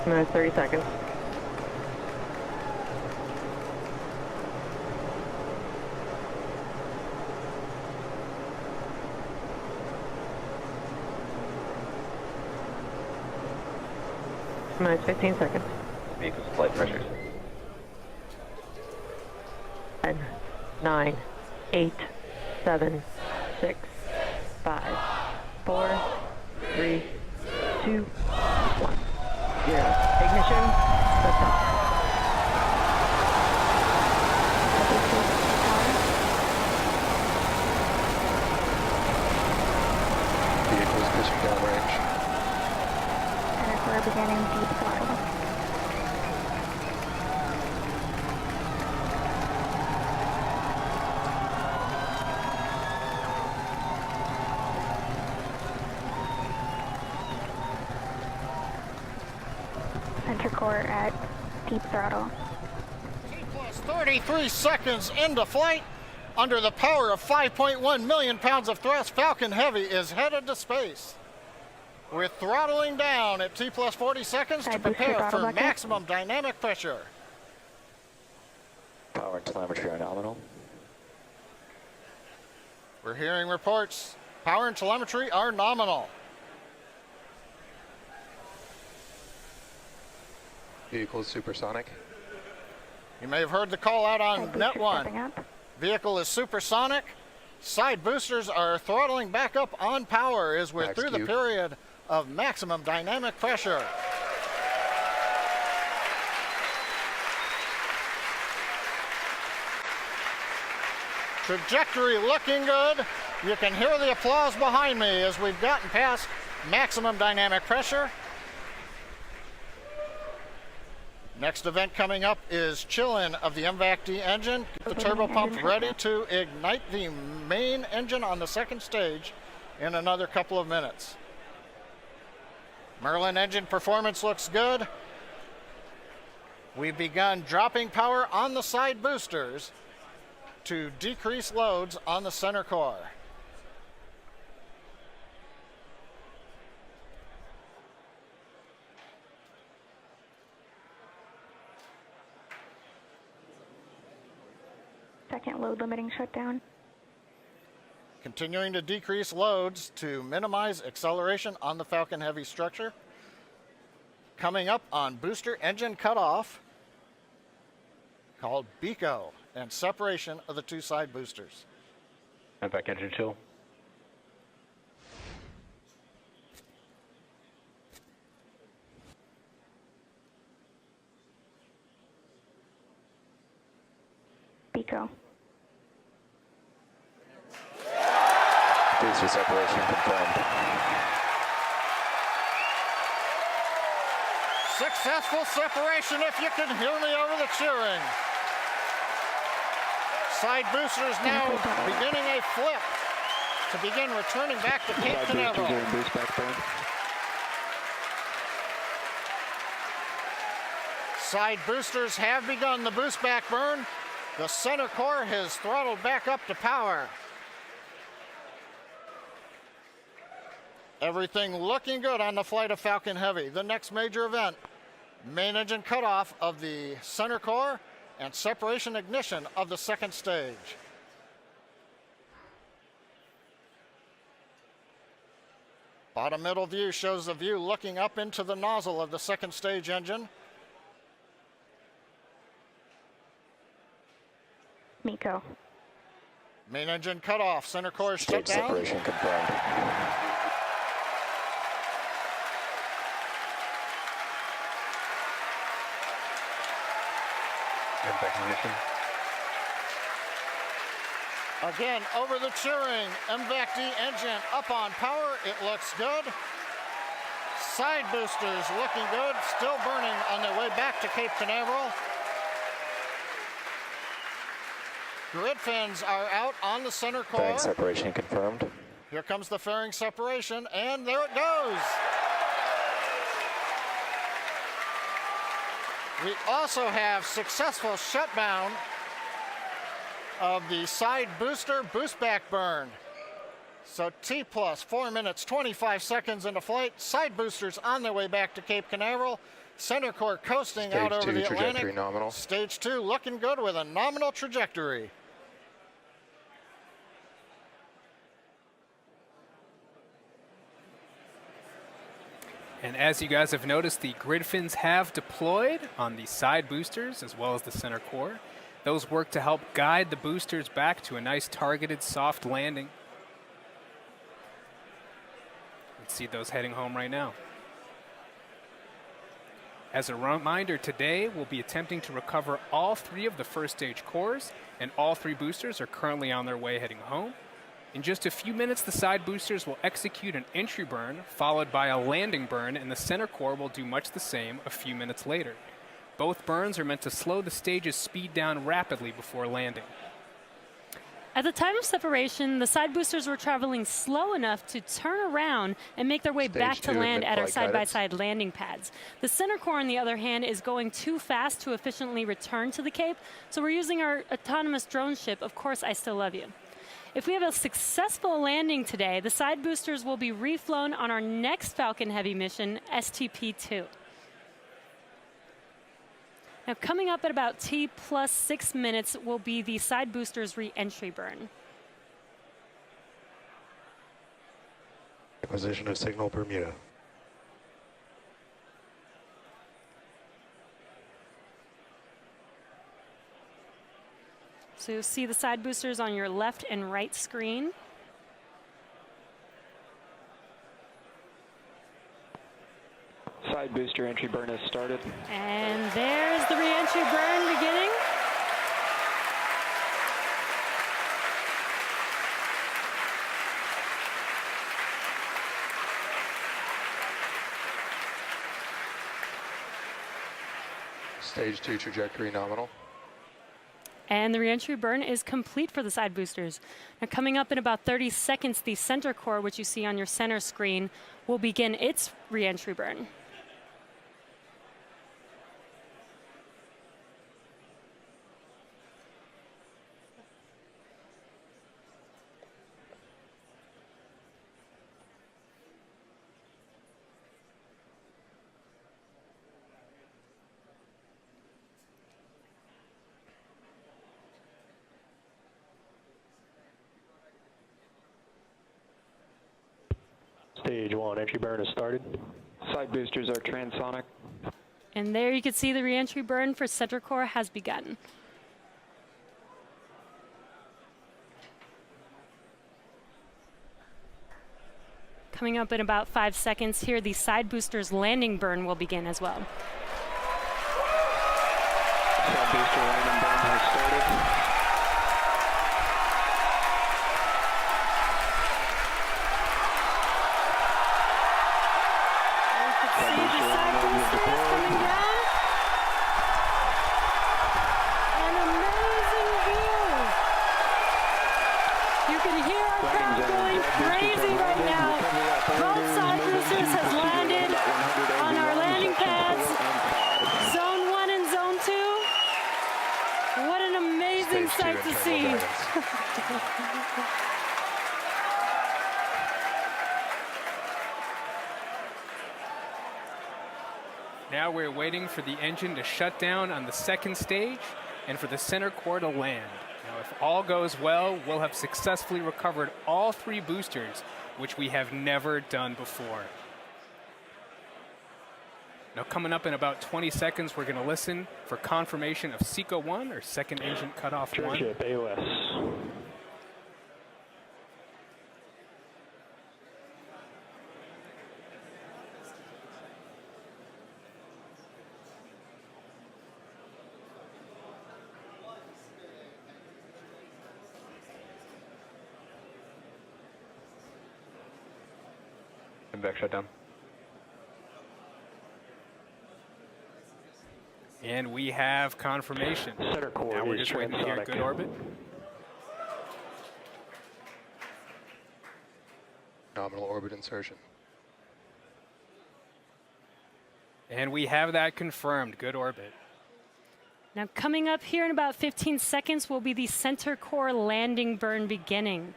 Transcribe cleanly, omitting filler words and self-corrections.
Minutes, 30 seconds. Minutes, 15 seconds. Vehicle's flight pressures. 10, 9, 8, 7, 6, 5, 4, 3, 2, 1. 0. Ignition, lift off. Vehicle's pushing downrange. Center core beginning deep throttle. Center core at deep throttle. T plus 33 seconds into flight. Under the power of 5.1 million pounds of thrust, Falcon Heavy is headed to space. We're throttling down at T plus 40 seconds to prepare for maximum dynamic pressure. Power and telemetry are nominal. We're hearing reports. Power and telemetry are nominal. Vehicle is supersonic. You may have heard the call out on Net 1. Vehicle is supersonic. Side boosters are throttling back up on power as we're through the period of maximum dynamic pressure. Trajectory looking good. You can hear the applause behind me as we've gotten past maximum dynamic pressure. Next event coming up is chill-in of the MVAC-D engine. Get the turbo pump ready to ignite the main engine on the second stage in another couple of minutes. Merlin engine performance looks good. We've begun dropping power on the side boosters to decrease loads on the center core. Second load limiting shutdown. Continuing to decrease loads to minimize acceleration on the Falcon Heavy structure. Coming up on booster engine cutoff, called BECO, and separation of the two side boosters. MVAC engine chill. BECO. Booster separation confirmed. Successful separation, if you can hear me over the cheering. Side boosters now beginning a flip to begin returning back to Cape Canaveral. Side boosters have begun the boost back burn. The center core has throttled back up to power. Everything looking good on the flight of Falcon Heavy. The next major event, main engine cutoff of the center core and separation ignition of the second stage. Bottom middle view shows the view looking up into the nozzle of the second stage engine. MECO. Main engine cutoff, center core shut down. Separation confirmed. Ignition. Again, over the cheering, MVAC-D engine up on power. It looks good. Side boosters looking good, still burning on their way back to Cape Canaveral. Grid fins are out on the center core. Fairing separation confirmed. Here comes the fairing separation, and there it goes. We also have successful shutdown of the side booster boost back burn. So T plus 4 minutes, 25 seconds into flight. Side boosters on their way back to Cape Canaveral. Center core coasting Stage out over 2 the trajectory Atlantic. nominal. Stage 2 looking good with a nominal trajectory. And as you guys have noticed, the grid fins have deployed on the side boosters as well as the center core. Those work to help guide the boosters back to a nice targeted soft landing. Let's see those heading home right now. As a reminder, today we'll be attempting to recover all 3 of the first stage cores, and all 3 boosters are currently on their way heading home. In just a few minutes, the side boosters will execute an entry burn, followed by a landing burn, and the center core will do much the same a few minutes later. Both burns are meant to slow the stage's speed down rapidly before landing. At the time of separation, the side boosters were traveling slow enough to turn around and make their way Stage back to 2 land at our mid-flight side-by-side landing pads. The center core, on the other hand, is going too fast to efficiently return to the Cape, so we're using our autonomous drone ship, Of Course I Still Love You. If we have a successful landing today, the side boosters will be reflown on our next Falcon Heavy mission, STP-2. Now, coming up at about T plus 6 minutes will be the side boosters re-entry burn. Acquisition of signal Bermuda. So you'll see the side boosters on your left and right screen. Side booster entry burn has started. And there's the re-entry burn beginning. Stage 2 trajectory nominal. And the re-entry burn is complete for the side boosters. Now, coming up in about 30 seconds, the center core, which you see on your center screen, will begin its re-entry burn. Stage 1 entry burn has started. Side boosters are transonic. And there you can see the re-entry burn for center core has begun. Coming up in about 5 seconds here, the side boosters landing burn will begin as well. Side booster landing burn has started. Sight to see. Now we're waiting for the engine to shut down on the second stage and for the center core to land. Now, if all goes well, we'll have successfully recovered all 3 boosters, which we have never done before. Now, coming up in about 20 seconds, we're going to listen for confirmation of SECO 1, or second engine cutoff 1. Ship AOS. And back shutdown. And we have confirmation. Center core Now we're is just waiting to hear transonic. good orbit. Nominal orbit insertion. And we have that confirmed. Good orbit. Now, coming up here in about 15 seconds will be the center core landing burn beginning.